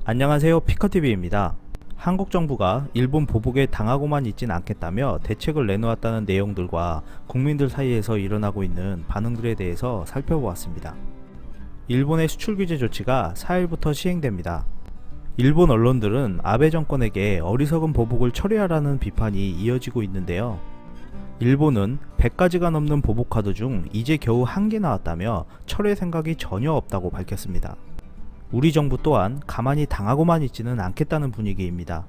안녕하세요, 피커TV입니다. 한국 정부가 일본 보복에 당하고만 있진 않겠다며 대책을 내놓았다는 내용들과 국민들 사이에서 일어나고 있는 반응들에 대해서 살펴보았습니다. 일본의 수출 규제 조치가 4일부터 시행됩니다. 일본 언론들은 아베 정권에게 어리석은 보복을 처리하라는 비판이 이어지고 있는데요. 일본은 100가지가 넘는 보복 카드 중 이제 겨우 1개 나왔다며 철회 생각이 전혀 없다고 밝혔습니다. 우리 정부 또한 가만히 당하고만 있지는 않겠다는 분위기입니다.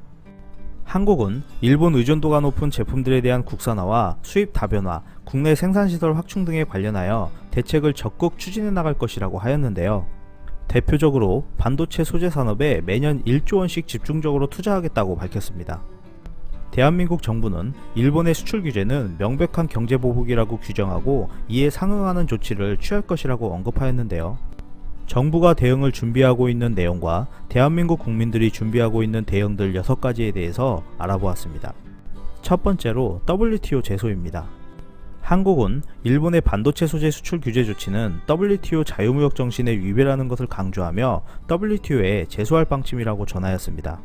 한국은 일본 의존도가 높은 제품들에 대한 국산화와 수입 다변화, 국내 생산시설 확충 등에 관련하여 대책을 적극 추진해 나갈 것이라고 하였는데요. 대표적으로 반도체 소재 산업에 매년 1조 원씩 집중적으로 투자하겠다고 밝혔습니다. 대한민국 정부는 일본의 수출 규제는 명백한 경제보복이라고 규정하고 이에 상응하는 조치를 취할 것이라고 언급하였는데요. 정부가 대응을 준비하고 있는 내용과 대한민국 국민들이 준비하고 있는 대응들 6가지에 대해서 알아보았습니다. 첫 번째로 WTO 제소입니다. 한국은 일본의 반도체 소재 수출 규제 조치는 WTO 자유무역 정신의 위배라는 것을 강조하며 WTO에 제소할 방침이라고 전하였습니다.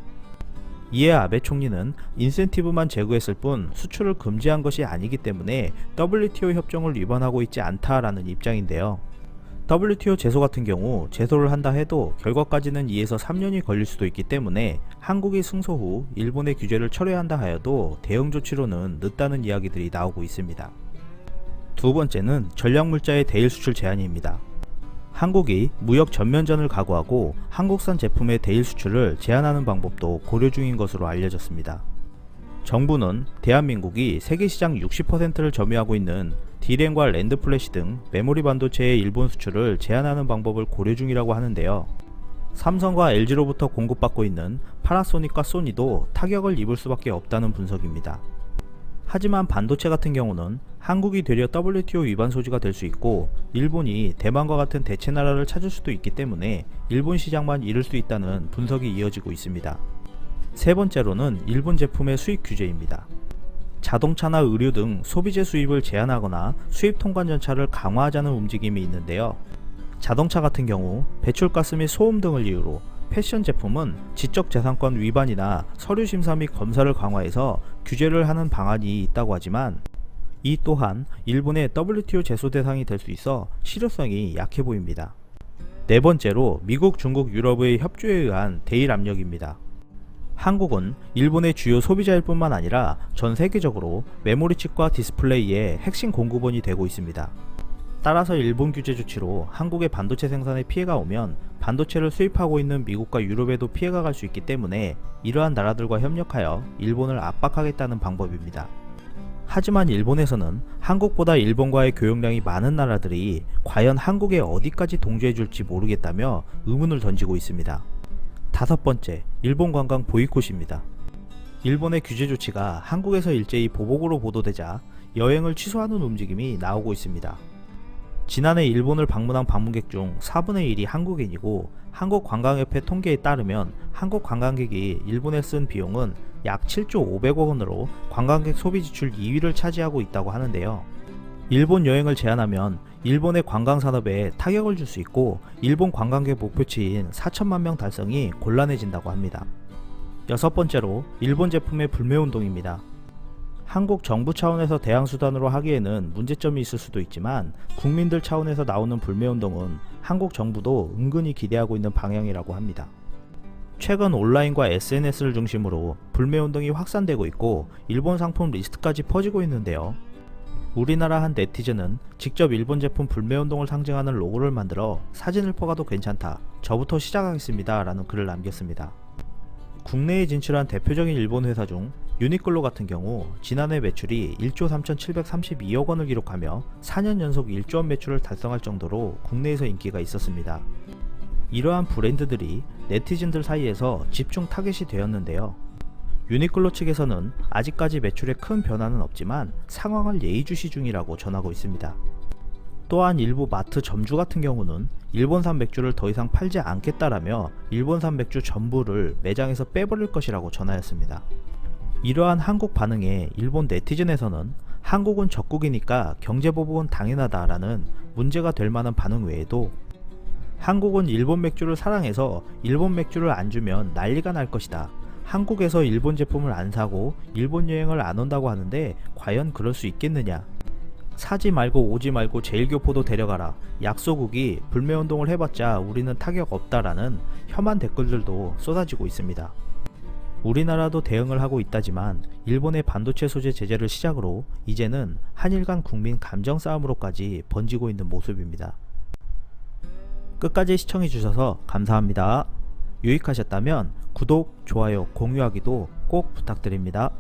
이에 아베 총리는 인센티브만 제고했을 뿐 수출을 금지한 것이 아니기 때문에 WTO 협정을 위반하고 있지 않다라는 입장인데요. WTO 제소 같은 경우 제소를 한다 해도 결과까지는 2에서 3년이 걸릴 수도 있기 때문에 한국이 승소 후 일본의 규제를 철회한다 하여도 대응 조치로는 늦다는 이야기들이 나오고 있습니다. 두 번째는 전략물자의 대일 수출 제한입니다. 한국이 무역 전면전을 각오하고 한국산 제품의 대일 수출을 제한하는 방법도 고려 중인 것으로 알려졌습니다. 정부는 대한민국이 세계시장 60%를 점유하고 있는 D램과 랜드플래시 등 메모리 반도체의 일본 수출을 제한하는 방법을 고려 중이라고 하는데요. 삼성과 LG로부터 공급받고 있는 파나소닉과 소니도 타격을 입을 수밖에 없다는 분석입니다. 하지만 반도체 같은 경우는 한국이 되려 WTO 위반 소지가 될 수 있고 일본이 대만과 같은 대체 나라를 찾을 수도 있기 때문에 일본 시장만 잃을 수 있다는 분석이 이어지고 있습니다. 세 번째로는 일본 제품의 수입 규제입니다. 자동차나 의류 등 소비재 수입을 제한하거나 수입 통관 절차를 강화하자는 움직임이 있는데요. 자동차 같은 경우 배출가스 및 소음 등을 이유로, 패션 제품은 지적재산권 위반이나 서류 심사 및 검사를 강화해서 규제를 하는 방안이 있다고 하지만 이 또한 일본의 WTO 제소 대상이 될 수 있어 실효성이 약해 보입니다. 네 번째로 미국, 중국, 유럽의 협조에 의한 대일 압력입니다. 한국은 일본의 주요 소비자일 뿐만 아니라 전 세계적으로 메모리 칩과 디스플레이의 핵심 공급원이 되고 있습니다. 따라서 일본 규제 조치로 한국의 반도체 생산에 피해가 오면 반도체를 수입하고 있는 미국과 유럽에도 피해가 갈 수 있기 때문에 이러한 나라들과 협력하여 일본을 압박하겠다는 방법입니다. 하지만 일본에서는 한국보다 일본과의 교역량이 많은 나라들이 과연 한국에 어디까지 동조해줄지 모르겠다며 의문을 던지고 있습니다. 다섯 번째, 일본 관광 보이콧입니다. 일본의 규제 조치가 한국에서 일제히 보복으로 보도되자 여행을 취소하는 움직임이 나오고 있습니다. 지난해 일본을 방문한 방문객 중 4분의 1이 한국인이고 한국관광협회 통계에 따르면 한국 관광객이 일본에 쓴 비용은 약 7조 500억 원으로 관광객 소비 지출 2위를 차지하고 있다고 하는데요. 일본 여행을 제한하면 일본의 관광산업에 타격을 줄 수 있고 일본 관광객 목표치인 4천만 명 달성이 곤란해진다고 합니다. 여섯 번째로 일본 제품의 불매운동입니다. 한국 정부 차원에서 대항수단으로 하기에는 문제점이 있을 수도 있지만 국민들 차원에서 나오는 불매운동은 한국 정부도 은근히 기대하고 있는 방향이라고 합니다. 최근 온라인과 SNS를 중심으로 불매운동이 확산되고 있고 일본 상품 리스트까지 퍼지고 있는데요. 우리나라 한 네티즌은 직접 일본 제품 불매운동을 상징하는 로고를 만들어 사진을 퍼가도 괜찮다, 저부터 시작하겠습니다 라는 글을 남겼습니다. 국내에 진출한 대표적인 일본 회사 중 유니클로 같은 경우 지난해 매출이 1조 3,732억 원을 기록하며 4년 연속 1조 원 매출을 달성할 정도로 국내에서 인기가 있었습니다. 이러한 브랜드들이 네티즌들 사이에서 집중 타겟이 되었는데요. 유니클로 측에서는 아직까지 매출에 큰 변화는 없지만 상황을 예의주시 중이라고 전하고 있습니다. 또한 일부 마트 점주 같은 경우는 일본산 맥주를 더 이상 팔지 않겠다라며 일본산 맥주 전부를 매장에서 빼버릴 것이라고 전하였습니다. 이러한 한국 반응에 일본 네티즌에서는 한국은 적국이니까 경제보복은 당연하다라는 문제가 될 만한 반응 외에도 한국은 일본 맥주를 사랑해서 일본 맥주를 안 주면 난리가 날 것이다. 한국에서 일본 제품을 안 사고 일본 여행을 안 온다고 하는데 과연 그럴 수 있겠느냐? 사지 말고 오지 말고 제일교포도 데려가라. 약소국이 불매운동을 해봤자 우리는 타격 없다라는 혐한 댓글들도 쏟아지고 있습니다. 우리나라도 대응을 하고 있다지만 일본의 반도체 소재 제재를 시작으로 이제는 한일 간 국민 감정 싸움으로까지 번지고 있는 모습입니다. 끝까지 시청해주셔서 감사합니다. 유익하셨다면 구독, 좋아요, 공유하기도 꼭 부탁드립니다.